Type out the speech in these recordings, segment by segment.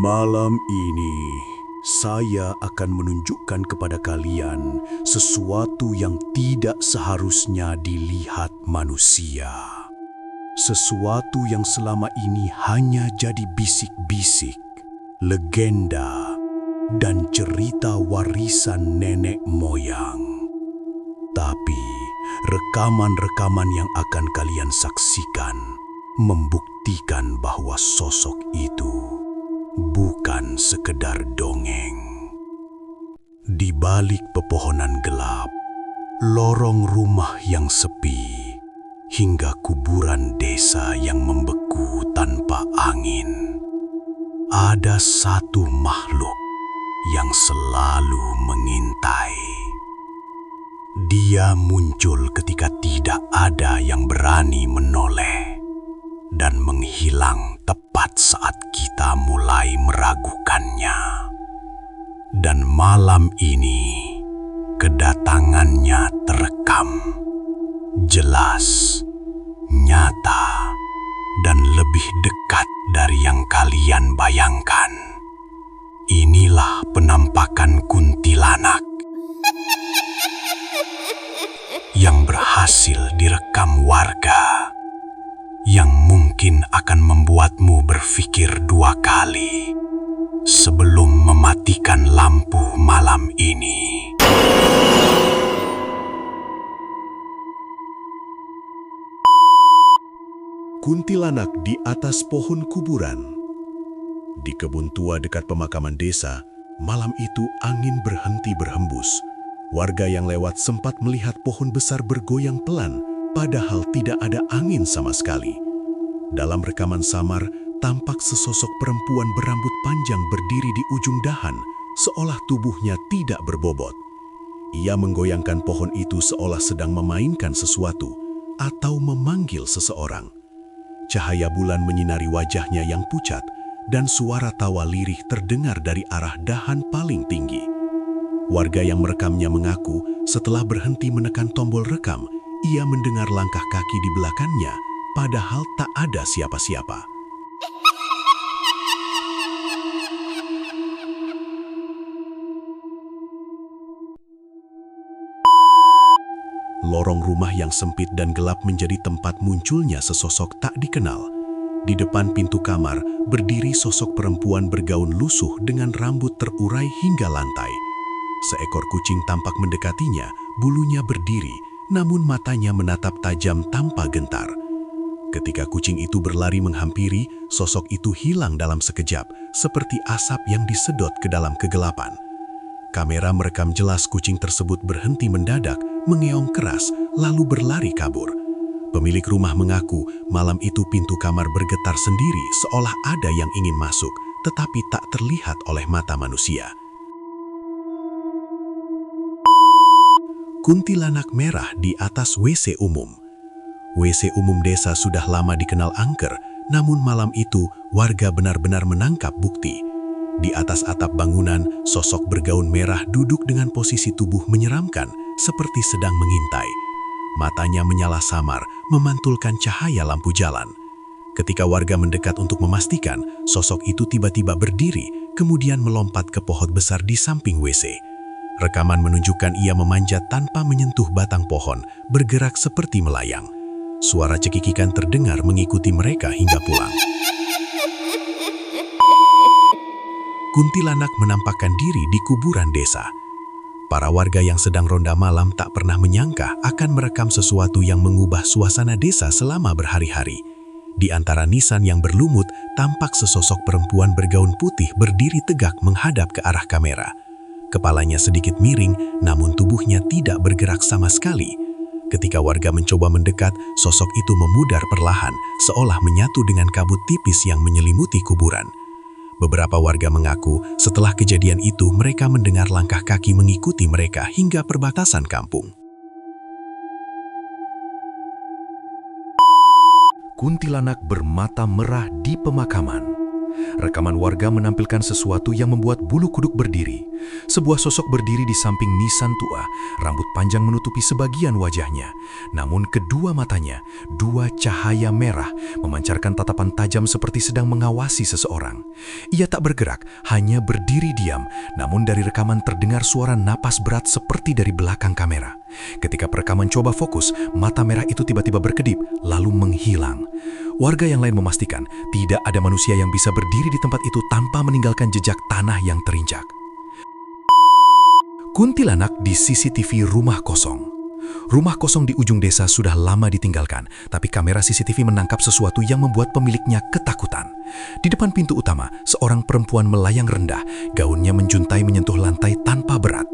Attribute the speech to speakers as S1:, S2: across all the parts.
S1: Malam ini, saya akan menunjukkan kepada kalian sesuatu yang tidak seharusnya dilihat manusia. Sesuatu yang selama ini hanya jadi bisik-bisik, legenda, dan cerita warisan nenek moyang. Tapi, rekaman-rekaman yang akan kalian saksikan membuktikan bahwa sosok itu bukan sekedar dongeng. Di balik pepohonan gelap, lorong rumah yang sepi, hingga kuburan desa yang membeku tanpa angin, ada satu makhluk yang selalu mengintai. Dia muncul ketika tidak ada yang berani menoleh dan menghilang tepat saat kita mulai meragukannya. Dan malam ini, kedatangannya terekam, jelas, nyata, dan lebih dekat dari yang kalian bayangkan. Inilah penampakan kuntilanak yang berhasil direkam warga, yang mungkin akan membuatmu berpikir dua kali sebelum mematikan lampu malam ini.
S2: Kuntilanak di atas pohon kuburan. Di kebun tua dekat pemakaman desa, malam itu angin berhenti berhembus. Warga yang lewat sempat melihat pohon besar bergoyang pelan, padahal tidak ada angin sama sekali. Dalam rekaman samar, tampak sesosok perempuan berambut panjang berdiri di ujung dahan, seolah tubuhnya tidak berbobot. Ia menggoyangkan pohon itu seolah sedang memainkan sesuatu atau memanggil seseorang. Cahaya bulan menyinari wajahnya yang pucat, dan suara tawa lirih terdengar dari arah dahan paling tinggi. Warga yang merekamnya mengaku setelah berhenti menekan tombol rekam, ia mendengar langkah kaki di belakangnya, padahal tak ada siapa-siapa. Lorong rumah yang sempit dan gelap menjadi tempat munculnya sesosok tak dikenal. Di depan pintu kamar, berdiri sosok perempuan bergaun lusuh dengan rambut terurai hingga lantai. Seekor kucing tampak mendekatinya, bulunya berdiri, namun matanya menatap tajam tanpa gentar. Ketika kucing itu berlari menghampiri, sosok itu hilang dalam sekejap, seperti asap yang disedot ke dalam kegelapan. Kamera merekam jelas kucing tersebut berhenti mendadak, mengeong keras, lalu berlari kabur. Pemilik rumah mengaku malam itu pintu kamar bergetar sendiri seolah ada yang ingin masuk, tetapi tak terlihat oleh mata manusia. Kuntilanak merah di atas WC umum. WC umum desa sudah lama dikenal angker, namun malam itu warga benar-benar menangkap bukti. Di atas atap bangunan, sosok bergaun merah duduk dengan posisi tubuh menyeramkan, seperti sedang mengintai. Matanya menyala samar, memantulkan cahaya lampu jalan. Ketika warga mendekat untuk memastikan, sosok itu tiba-tiba berdiri, kemudian melompat ke pohon besar di samping WC. Rekaman menunjukkan ia memanjat tanpa menyentuh batang pohon, bergerak seperti melayang. Suara cekikikan terdengar mengikuti mereka hingga pulang. Kuntilanak menampakkan diri di kuburan desa. Para warga yang sedang ronda malam tak pernah menyangka akan merekam sesuatu yang mengubah suasana desa selama berhari-hari. Di antara nisan yang berlumut, tampak sesosok perempuan bergaun putih berdiri tegak menghadap ke arah kamera. Kepalanya sedikit miring, namun tubuhnya tidak bergerak sama sekali. Ketika warga mencoba mendekat, sosok itu memudar perlahan, seolah menyatu dengan kabut tipis yang menyelimuti kuburan. Beberapa warga mengaku setelah kejadian itu mereka mendengar langkah kaki mengikuti mereka hingga perbatasan kampung.
S3: Kuntilanak bermata merah di pemakaman. Rekaman warga menampilkan sesuatu yang membuat bulu kuduk berdiri. Sebuah sosok berdiri di samping nisan tua, rambut panjang menutupi sebagian wajahnya. Namun kedua matanya, dua cahaya merah, memancarkan tatapan tajam seperti sedang mengawasi seseorang. Ia tak bergerak, hanya berdiri diam, namun dari rekaman terdengar suara napas berat seperti dari belakang kamera. Ketika perekaman coba fokus, mata merah itu tiba-tiba berkedip, lalu menghilang. Warga yang lain memastikan tidak ada manusia yang bisa berdiri di tempat itu tanpa meninggalkan jejak tanah yang terinjak. Kuntilanak di CCTV rumah kosong. Rumah kosong di ujung desa sudah lama ditinggalkan, tapi kamera CCTV menangkap sesuatu yang membuat pemiliknya ketakutan. Di depan pintu utama, seorang perempuan melayang rendah, gaunnya menjuntai menyentuh lantai tanpa berat.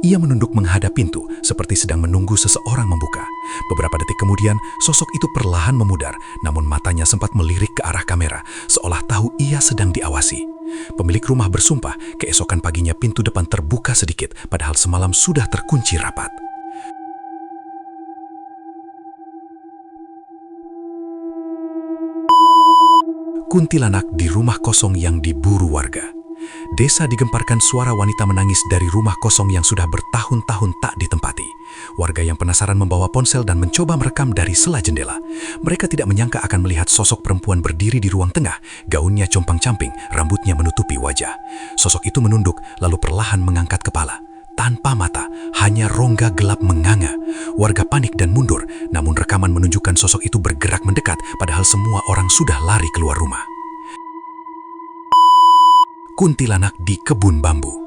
S3: Ia menunduk menghadap pintu, seperti sedang menunggu seseorang membuka. Beberapa detik kemudian, sosok itu perlahan memudar, namun matanya sempat melirik ke arah kamera, seolah tahu ia sedang diawasi. Pemilik rumah bersumpah, keesokan paginya pintu depan terbuka sedikit, padahal semalam sudah terkunci rapat. Kuntilanak di rumah kosong yang diburu warga. Desa digemparkan suara wanita menangis dari rumah kosong yang sudah bertahun-tahun tak ditempati. Warga yang penasaran membawa ponsel dan mencoba merekam dari sela jendela. Mereka tidak menyangka akan melihat sosok perempuan berdiri di ruang tengah, gaunnya compang-camping, rambutnya menutupi wajah. Sosok itu menunduk, lalu perlahan mengangkat kepala. Tanpa mata, hanya rongga gelap menganga. Warga panik dan mundur, namun rekaman menunjukkan sosok itu bergerak mendekat, padahal semua orang sudah lari keluar rumah. Kuntilanak di kebun bambu.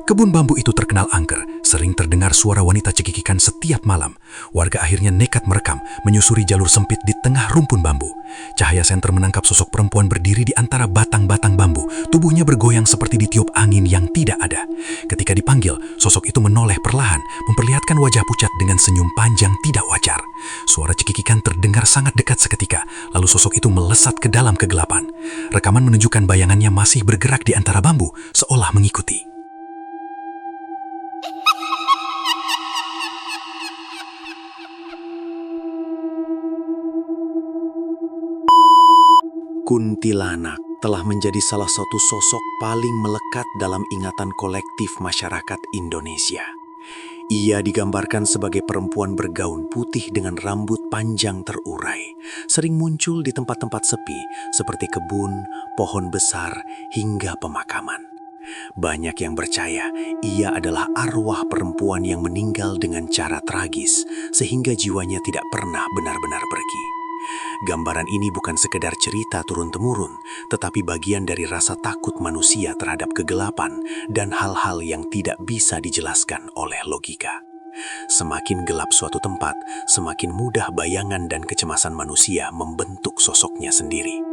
S3: Kebun bambu itu terkenal angker, sering terdengar suara wanita cekikikan setiap malam. Warga akhirnya nekat merekam, menyusuri jalur sempit di tengah rumpun bambu. Cahaya senter menangkap sosok perempuan berdiri di antara batang-batang bambu. Tubuhnya bergoyang seperti ditiup angin yang tidak ada. Ketika dipanggil, sosok itu menoleh perlahan, memperlihatkan wajah pucat dengan senyum panjang tidak wajar. Suara cekikikan terdengar sangat dekat seketika, lalu sosok itu melesat ke dalam kegelapan. Rekaman menunjukkan bayangannya masih bergerak di antara bambu, seolah mengikuti.
S4: Kuntilanak telah menjadi salah satu sosok paling melekat dalam ingatan kolektif masyarakat Indonesia. Ia digambarkan sebagai perempuan bergaun putih dengan rambut panjang terurai, sering muncul di tempat-tempat sepi seperti kebun, pohon besar, hingga pemakaman. Banyak yang percaya ia adalah arwah perempuan yang meninggal dengan cara tragis, sehingga jiwanya tidak pernah benar-benar pergi. Gambaran ini bukan sekedar cerita turun-temurun, tetapi bagian dari rasa takut manusia terhadap kegelapan dan hal-hal yang tidak bisa dijelaskan oleh logika. Semakin gelap suatu tempat, semakin mudah bayangan dan kecemasan manusia membentuk sosoknya sendiri.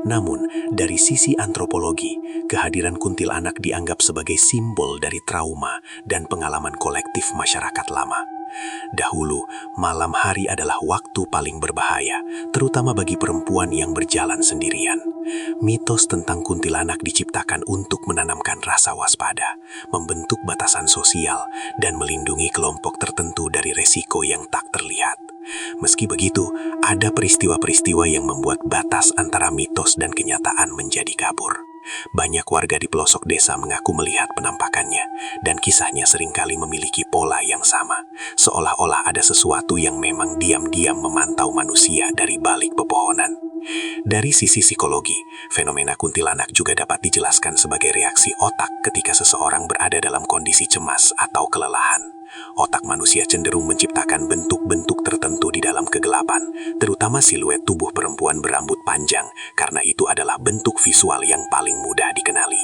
S4: Namun, dari sisi antropologi, kehadiran kuntilanak dianggap sebagai simbol dari trauma dan pengalaman kolektif masyarakat lama. Dahulu, malam hari adalah waktu paling berbahaya, terutama bagi perempuan yang berjalan sendirian. Mitos tentang kuntilanak diciptakan untuk menanamkan rasa waspada, membentuk batasan sosial, dan melindungi kelompok tertentu dari resiko yang tak terlihat. Meski begitu, ada peristiwa-peristiwa yang membuat batas antara mitos dan kenyataan menjadi kabur. Banyak warga di pelosok desa mengaku melihat penampakannya, dan kisahnya seringkali memiliki pola yang sama, seolah-olah ada sesuatu yang memang diam-diam memantau manusia dari balik pepohonan. Dari sisi psikologi, fenomena kuntilanak juga dapat dijelaskan sebagai reaksi otak ketika seseorang berada dalam kondisi cemas atau kelelahan. Otak manusia cenderung menciptakan bentuk-bentuk tertentu di dalam kegelapan, terutama siluet tubuh perempuan berambut panjang, karena itu adalah bentuk visual yang paling mudah dikenali.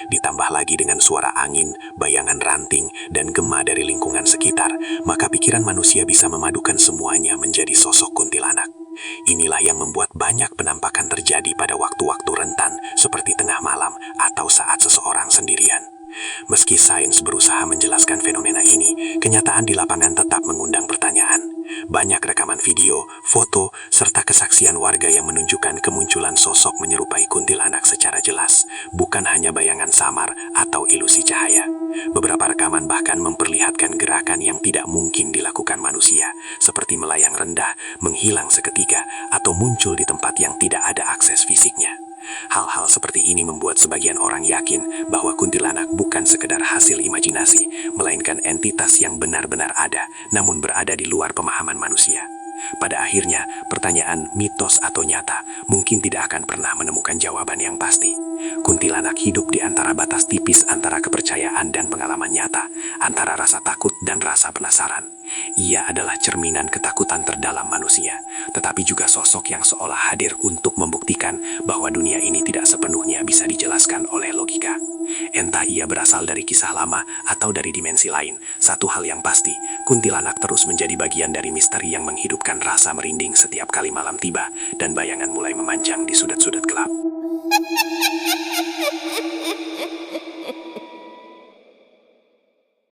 S4: Ditambah lagi dengan suara angin, bayangan ranting, dan gema dari lingkungan sekitar, maka pikiran manusia bisa memadukan semuanya menjadi sosok kuntilanak. Inilah yang membuat banyak penampakan terjadi pada waktu-waktu rentan, seperti tengah malam atau saat seseorang sendirian. Meski sains berusaha menjelaskan fenomena ini, kenyataan di lapangan tetap mengundang pertanyaan. Banyak rekaman video, foto, serta kesaksian warga yang menunjukkan kemunculan sosok menyerupai kuntilanak secara jelas, bukan hanya bayangan samar atau ilusi cahaya. Beberapa rekaman bahkan memperlihatkan gerakan yang tidak mungkin dilakukan manusia, seperti melayang rendah, menghilang seketika, atau muncul di tempat yang tidak ada akses fisiknya. Hal-hal seperti ini membuat sebagian orang yakin bahwa kuntilanak bukan sekedar hasil imajinasi, melainkan entitas yang benar-benar ada, namun berada di luar pemahaman manusia. Pada akhirnya, pertanyaan mitos atau nyata mungkin tidak akan pernah menemukan jawaban yang pasti. Kuntilanak hidup di antara batas tipis antara kepercayaan dan pengalaman nyata, antara rasa takut dan rasa penasaran. Ia adalah cerminan ketakutan terdalam manusia, tetapi juga sosok yang seolah hadir untuk membuktikan bahwa dunia ini tidak sepenuhnya bisa dijelaskan oleh logika. Entah ia berasal dari kisah lama atau dari dimensi lain, satu hal yang pasti, kuntilanak terus menjadi bagian dari misteri yang menghidupkan rasa merinding setiap kali malam tiba dan bayangan mulai memanjang di sudut-sudut gelap.